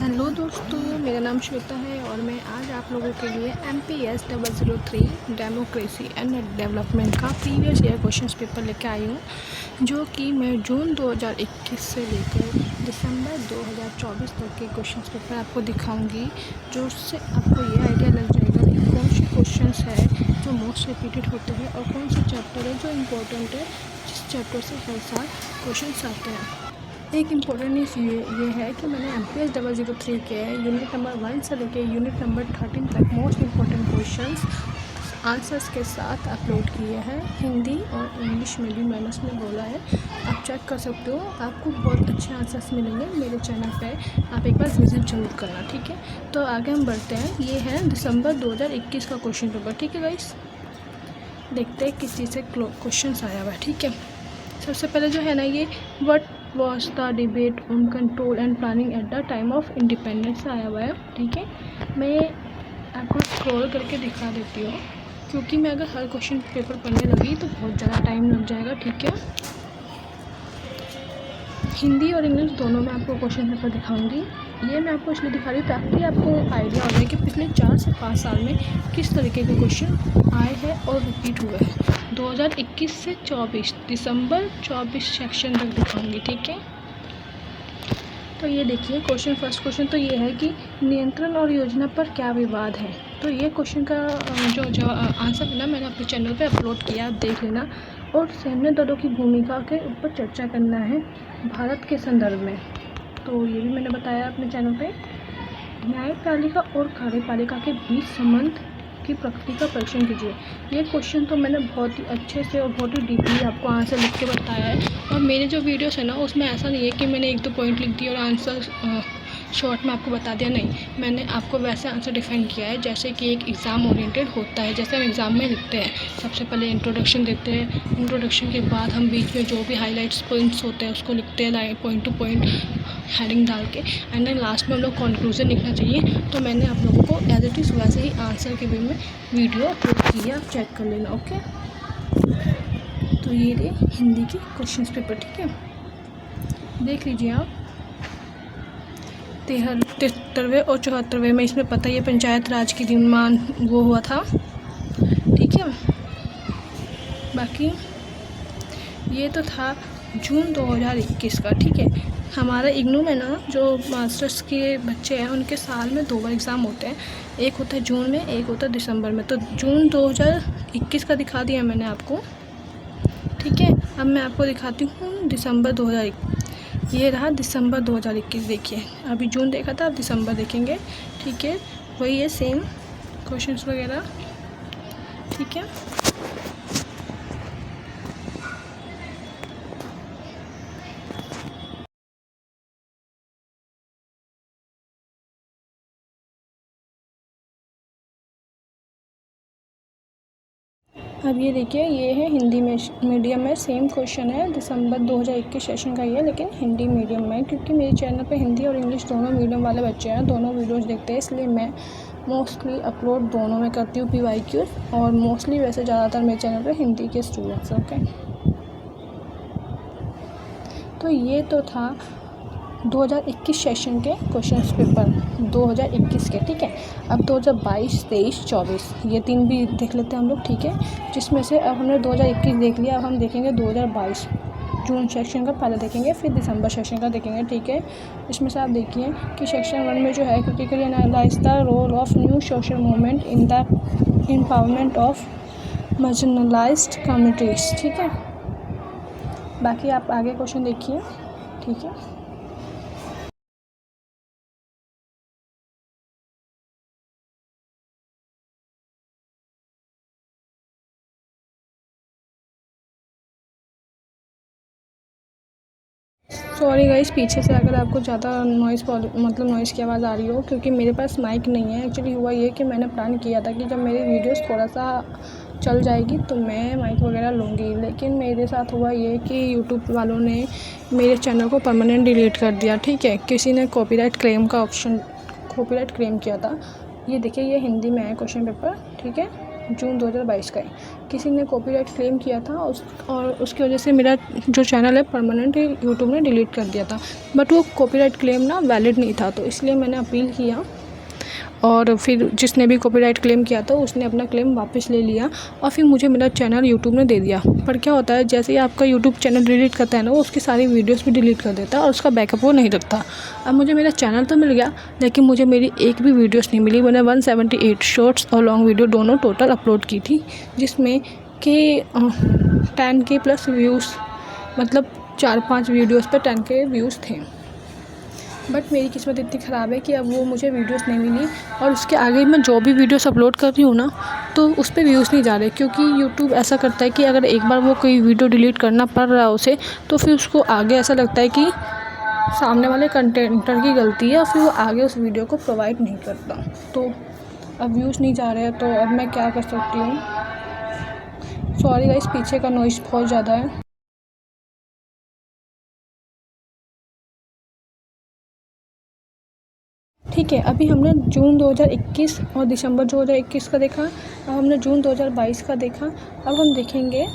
Hello दोस्तों, मेरा नाम श्वेता है और मैं आज आप लोगों के लिए MPS 003 डेमोक्रेसी एंड डेवलपमेंट का प्रीवियस ईयर क्वेश्चंस पेपर लेकर आई हूँ, जो कि मैं जून 2021 से लेकर दिसंबर 2024 तक के क्वेश्चंस पेपर आपको दिखाऊंगी, जो उससे आपको ये आइडिया लग जाएगा कि कौन से क्वेश्चंस है जो मोस्ट रिपीटेड होते हैं और कौन से चैप्टर है जो इम्पोर्टेंट है, जिस चैप्टर से हर साल क्वेश्चन आते हैं। एक इम्पोर्टेंट न्यूज़ ये है कि मैंने MPS 003 के यूनिट नंबर 1 से लेकर यूनिट नंबर 13 तक मोस्ट इम्पोर्टेंट क्वेश्चंस आंसर्स के साथ अपलोड किए हैं। हिंदी और इंग्लिश में भी मैंने उसमें बोला है, आप चेक कर सकते हो। आपको बहुत अच्छे आंसर्स मिलेंगे मेरे चैनल पे, आप एक बार विजिट जरूर करना, ठीक है। तो आगे हम बढ़ते हैं। ये है दिसंबर 2021 का क्वेश्चन पेपर, ठीक है गाइस। देखते हैं किस चीज़ से क्वेश्चन आया हुआ है, ठीक है। सबसे पहले जो है ना, ये what was the debate on control and planning at the time of independence आया हुआ है, ठीक है। मैं आपको स्क्रॉल करके दिखा देती हूँ, क्योंकि मैं अगर हर क्वेश्चन पेपर पढ़ने लगी तो बहुत ज़्यादा टाइम लग जाएगा, ठीक है। हिंदी और इंग्लिश दोनों में आपको क्वेश्चन पेपर दिखाऊंगी। ये मैं आपको इसलिए दिखा रही हूँ ताकि आपको आइडिया हो जाए कि पिछले 4 से 5 साल में किस तरीके के क्वेश्चन आए हैं और रिपीट हुए हैं। 2021 से 24 दिसंबर 24 सेक्शन तक दिखाऊंगी, ठीक है। तो ये देखिए फर्स्ट क्वेश्चन तो ये है कि नियंत्रण और योजना पर क्या विवाद है। तो ये क्वेश्चन का जो आंसर है ना, मैंने अपने चैनल पे अपलोड किया, आप देख लेना। और सैन्य दलों की भूमिका के ऊपर चर्चा करना है भारत के संदर्भ में, तो ये भी मैंने बताया अपने चैनल पे। न्यायपालिका और कार्यपालिका के बीच संबंध की प्रकृति का परीक्षण कीजिए। ये क्वेश्चन तो मैंने बहुत ही अच्छे से और बहुत ही डीपली आपको आंसर लिख के बताया है। और मेरे जो वीडियोस है ना, उसमें ऐसा नहीं है कि मैंने 1-2 पॉइंट लिख दिए और आंसर शॉर्ट में आपको बता दिया, नहीं। मैंने आपको वैसे आंसर डिफाइन किया है जैसे कि एक एग्ज़ाम ओरिएंटेड होता है, जैसे हम एग्ज़ाम में लिखते हैं। सबसे पहले इंट्रोडक्शन देते हैं, इंट्रोडक्शन के बाद हम बीच में जो भी हाईलाइट्स पॉइंट्स होते हैं उसको लिखते हैं, पॉइंट टू पॉइंट हेडिंग डाल के, एंड देन लास्ट में हम लोग कंक्लूजन लिखना चाहिए। तो मैंने आप लोगों को एज इट इज़ वैसे ही आंसर के वे में वीडियो अपलोड की है, आप चेक कर लेना, ओके। तो ये रहे हिंदी की क्वेश्चन पेपर, ठीक है, देख लीजिए आप। 73वें और 74वें में इसमें पता ये पंचायत राज की डिमांड वो हुआ था, ठीक है। बाकी ये तो था जून 2021 का, ठीक है। हमारा इग्नू में ना जो मास्टर्स के बच्चे हैं उनके साल में 2 बार एग्ज़ाम होते हैं, एक होता है जून में, एक होता है दिसंबर में। तो जून 2021 का दिखा दिया मैंने आपको, ठीक है। अब मैं आपको दिखाती हूँ दिसंबर 2021। ये रहा दिसंबर 2021, देखिए। अभी जून देखा था, अब दिसंबर देखेंगे, ठीक है। वही है, सेम क्वेश्चंस वगैरह, ठीक है। अब ये देखिए, ये है हिंदी में मीडियम में, सेम क्वेश्चन है, दिसंबर 2021 सेशन का ही है, लेकिन हिंदी मीडियम में। क्योंकि मेरे चैनल पे हिंदी और इंग्लिश दोनों मीडियम वाले बच्चे हैं, दोनों वीडियोस देखते हैं, इसलिए मैं मोस्टली अपलोड दोनों में करती हूँ PYQ, और मोस्टली वैसे ज़्यादातर मेरे चैनल पे हिंदी के स्टूडेंट्स, ओके। तो ये तो था 2021 सेशन के क्वेश्चन पेपर 2021 के, ठीक है। अब 2022, 23, 24 ये 3 भी देख लेते हैं हम लोग, ठीक है। जिसमें से अब हमने 2021 देख लिया, अब हम देखेंगे 2022 जून सेक्शन का पहले देखेंगे, फिर दिसंबर सेक्शन का देखेंगे, ठीक है। इसमें से आप देखिए कि सेक्शन 1 में जो है, critically analyse the role of new social movement in the empowerment of marginalised communities, ठीक है। बाकी आप आगे क्वेश्चन देखिए, ठीक है। सॉरी गाइस, पीछे से अगर आपको ज़्यादा नॉइज़ की आवाज़ आ रही हो, क्योंकि मेरे पास माइक नहीं है। एक्चुअली हुआ ये कि मैंने प्लान किया था कि जब मेरी वीडियोस थोड़ा सा चल जाएगी तो मैं माइक वगैरह लूँगी, लेकिन मेरे साथ हुआ ये कि यूट्यूब वालों ने मेरे चैनल को परमानेंट डिलीट कर दिया, ठीक है। किसी ने कॉपीराइट क्लेम किया था। ये देखिए, ये हिंदी में है क्वेश्चन पेपर, ठीक है। जून 2022 का ही। किसी ने कॉपीराइट क्लेम किया था और उसकी वजह से मेरा जो चैनल है परमानेंट यूट्यूब ने डिलीट कर दिया था। बट वो कॉपीराइट क्लेम ना वैलिड नहीं था, तो इसलिए मैंने अपील किया और फिर जिसने भी कॉपीराइट क्लेम किया था उसने अपना क्लेम वापस ले लिया और फिर मुझे मेरा चैनल यूट्यूब ने दे दिया। पर क्या होता है, जैसे ही आपका यूट्यूब चैनल डिलीट करता है ना, वो उसकी सारी वीडियोस भी डिलीट कर देता है और उसका बैकअप वो नहीं रखता। अब मुझे मेरा चैनल तो मिल गया, लेकिन मुझे मेरी एक भी वीडियोस नहीं मिली। मैंने 178 शॉर्ट्स और लॉन्ग वीडियो दोनों टोटल अपलोड की थी, जिसमें कि 10K प्लस व्यूज़, मतलब 4-5 वीडियोज़ पर 10K व्यूज़ थे। बट मेरी किस्मत इतनी ख़राब है कि अब वो मुझे वीडियोस नहीं मिली और उसके आगे मैं जो भी वीडियोस अपलोड कर रही हूँ ना, तो उस पर व्यूज़ नहीं जा रहे, क्योंकि यूट्यूब ऐसा करता है कि अगर एक बार वो कोई वीडियो डिलीट करना पड़ रहा है उसे, तो फिर उसको आगे ऐसा लगता है कि सामने वाले कंटेंटर की गलती है और फिर वो आगे उस वीडियो को प्रोवाइड नहीं करता। तो अब व्यूज़ नहीं जा रहे हैं, तो अब मैं क्या कर सकती हूँ। सॉरी गाइस, पीछे का नॉइज़ बहुत ज़्यादा है। ठीक है, अभी हमने जून 2021 और दिसंबर 2021 का देखा। अब हमने जून 2022 का देखा। अब हम देखेंगे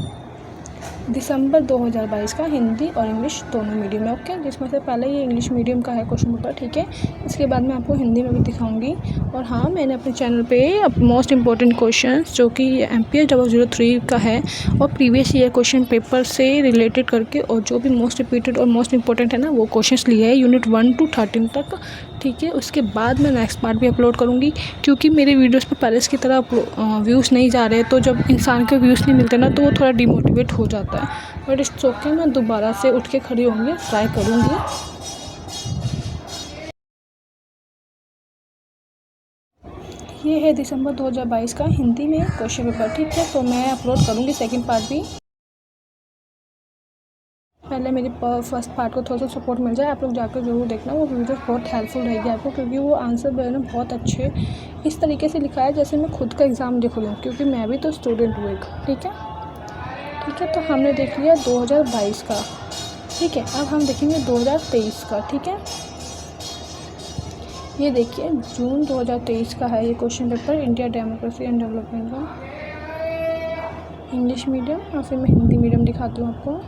दिसंबर 2022 का हिंदी और इंग्लिश दोनों मीडियम में। ओके, जिसमें से पहले ये इंग्लिश मीडियम का है क्वेश्चन पेपर। ठीक है, इसके बाद मैं आपको हिंदी में भी दिखाऊंगी। और हाँ, मैंने अपने चैनल पे मोस्ट इंपॉर्टेंट क्वेश्चन जो कि MPH 003 का है और प्रीवियस ईयर क्वेश्चन पेपर से रिलेटेड करके, और जो भी मोस्ट रिपीटेड और मोस्ट इंपॉर्टेंट है ना, वो क्वेश्चन लिए है यूनिट 1 to 13 तक। ठीक है, उसके बाद मैं नेक्स्ट पार्ट भी अपलोड करूँगी, क्योंकि मेरे वीडियोस पे पहले की तरह व्यूज़ नहीं जा रहे। तो जब इंसान के व्यूज़ नहीं मिलते ना, तो वो थोड़ा डिमोटिवेट हो जाता है। बट इट्स ओके, मैं दोबारा से उठ के खड़ी होंगी, ट्राई करूँगी। ये है दिसंबर 2022 का हिंदी में क्वेश्चन पेपर। ठीक है, तो मैं अपलोड करूँगी सेकेंड पार्ट भी। पहले मेरी फर्स्ट पार्ट को थोड़ा सा सपोर्ट मिल जाए, आप लोग जाकर ज़रूर देखना, वो वीडियो बहुत हेल्पफुल रहेगी आपको, क्योंकि वो आंसर जो है ना बहुत अच्छे इस तरीके से लिखा है जैसे मैं खुद का एग्ज़ाम देख रही हूँ, क्योंकि मैं भी तो स्टूडेंट हूँ एक। ठीक है, तो हमने देख लिया 2022 का। ठीक है, अब हम देखेंगे 2023 का। ठीक है, ये देखिए जून 2023 का है ये question paper, India democracy and development का, इंग्लिश मीडियम। और फिर मैं हिंदी मीडियम दिखाती हूँ आपको।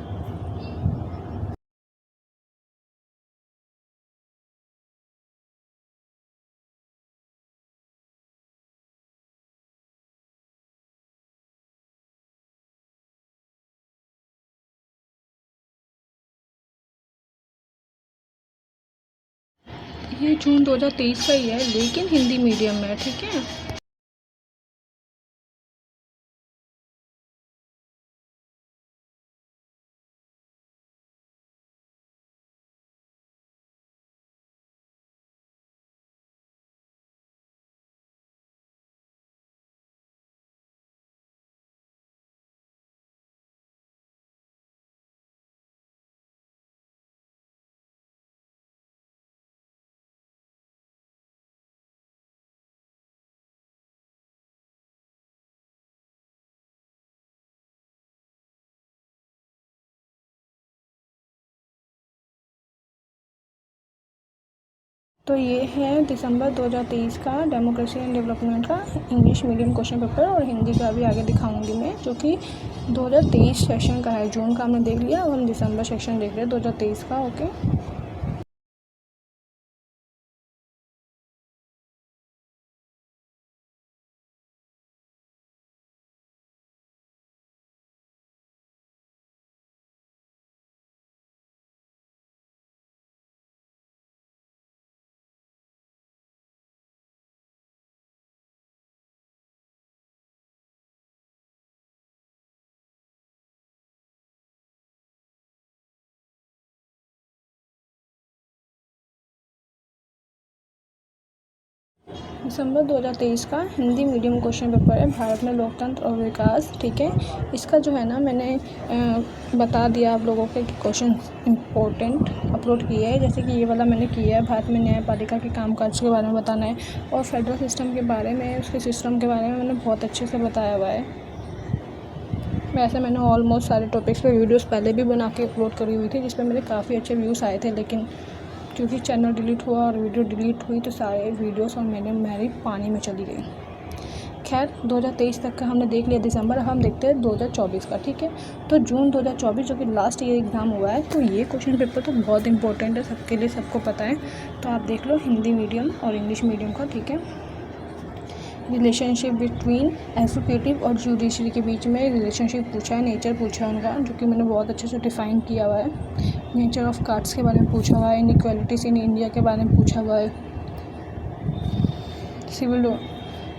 ये जून 2023 का ही है, लेकिन हिंदी मीडियम में। ठीक है, तो ये है दिसंबर 2023 का डेमोक्रेसी एंड डेवलपमेंट का इंग्लिश मीडियम क्वेश्चन पेपर, और हिंदी का भी आगे दिखाऊंगी मैं, जो कि 2023 सेशन का है। जून का हमने देख लिया, अब हम दिसंबर सेक्शन देख रहे हैं 2023 का। ओके, दिसंबर 2023 का हिंदी मीडियम क्वेश्चन पेपर है, भारत में लोकतंत्र और विकास। ठीक है, इसका जो है ना मैंने बता दिया आप लोगों के कि क्वेश्चन इम्पोर्टेंट अपलोड किए हैं। जैसे कि ये वाला मैंने किया है, भारत में न्यायपालिका के कामकाज के बारे में बताना है, और फेडरल सिस्टम के बारे में, उसके सिस्टम के बारे में मैंने बहुत अच्छे से बताया हुआ है। वैसे मैंने ऑलमोस्ट सारे टॉपिक्स पे वीडियोस पहले भी बना के अपलोड करी हुई थी, जिस पर मेरे काफ़ी अच्छे व्यूज़ आए थे, लेकिन क्योंकि चैनल डिलीट हुआ और वीडियो डिलीट हुई, तो सारे वीडियोस और मेरी पानी में चली गई। खैर 2023 तक का हमने देख लिया दिसंबर, अब हम देखते हैं 2024 का, ठीक है। तो जून 2024 जो कि लास्ट ईयर एग्ज़ाम हुआ है, तो ये क्वेश्चन पेपर तो बहुत इंपॉर्टेंट है सबके लिए, सबको पता है। तो आप देख लो हिंदी मीडियम और इंग्लिश मीडियम का, ठीक है। रिलेशनशिप बिटवीन एग्जीक्यूटिव और जुडिशरी के बीच में रिलेशनशिप पूछा है, नेचर पूछा है उनका, जो कि मैंने बहुत अच्छे से डिफ़ाइन किया हुआ है। नेचर ऑफ कार्ड्स के बारे में पूछा हुआ है, इनइक्वालिटीज़ इन इंडिया के बारे में पूछा हुआ है,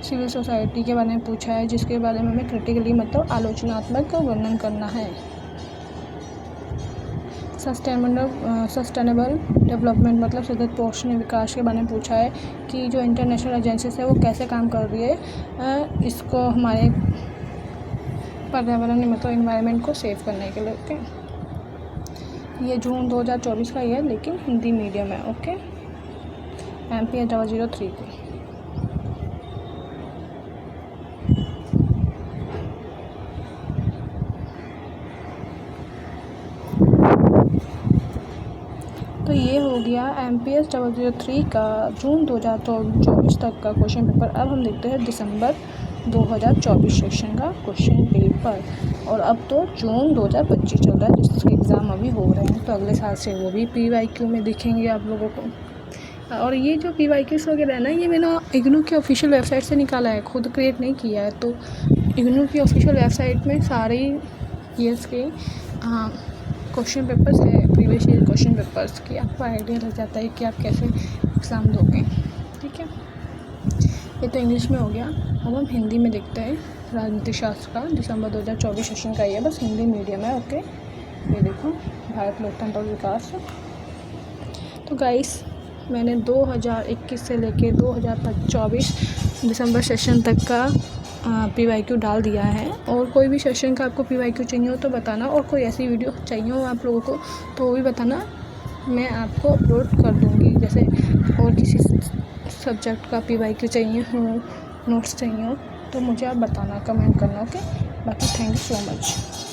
सिविल सोसाइटी के बारे में पूछा है, जिसके बारे में हमें क्रिटिकली मतलब आलोचनात्मक वर्णन करना है। सस्टेनेबल डेवलपमेंट मतलब सतत पोषणीय विकास के बारे में पूछा है कि जो इंटरनेशनल एजेंसीज है वो कैसे काम कर रही है इसको हमारे पर्यावरण मतलब इन्वायरमेंट को सेव करने के लिए, ओके। ये जून 2024 का ही है, लेकिन हिंदी मीडियम है, ओके। MPS 003 की। तो ये हो गया MPS 003 का जून 2024 तक का क्वेश्चन पेपर। अब हम देखते हैं दिसंबर 2024 सेक्शन का क्वेश्चन पेपर। और अब तो जून 2025 चल रहा है, जिसके एग्ज़ाम अभी हो रहे हैं, तो अगले साल से वो भी PYQ में दिखेंगे आप लोगों को। और ये जो PYQs वगैरह है ना, ये मैंने इग्नू की ऑफिशियल वेबसाइट से निकाला है, खुद क्रिएट नहीं किया है। तो इग्नू की ऑफिशियल वेबसाइट में सारे ईयर्स के क्वेश्चन पेपर्स है, प्रीवियस ईयर क्वेश्चन पेपर्स की, आपको आइडिया लग जाता है कि आप कैसे एग्ज़ाम दोगे, ठीक है। ये तो इंग्लिश में हो गया। अब हम हिंदी में देखते हैं राजनीतिक शास्त्र का, दिसंबर 2024 सेशन का ही है, बस हिंदी मीडियम है, ओके। ये देखो भारत लोकतंत्र और विकास। तो गाइस मैंने 2021 से लेके 2024 दिसंबर सेशन तक का PYQ डाल दिया है। और कोई भी सेशन का आपको PYQ चाहिए हो तो बताना, और कोई ऐसी वीडियो चाहिए हो आप लोगों को तो वो भी बताना, मैं आपको अपलोड कर दूँगी। जैसे और किसी सब्जेक्ट का PYQ चाहिए हो, नोट्स चाहिए हो, तो मुझे आप बताना, कमेंट करना, ओके। बाकी थैंक यू सो मच।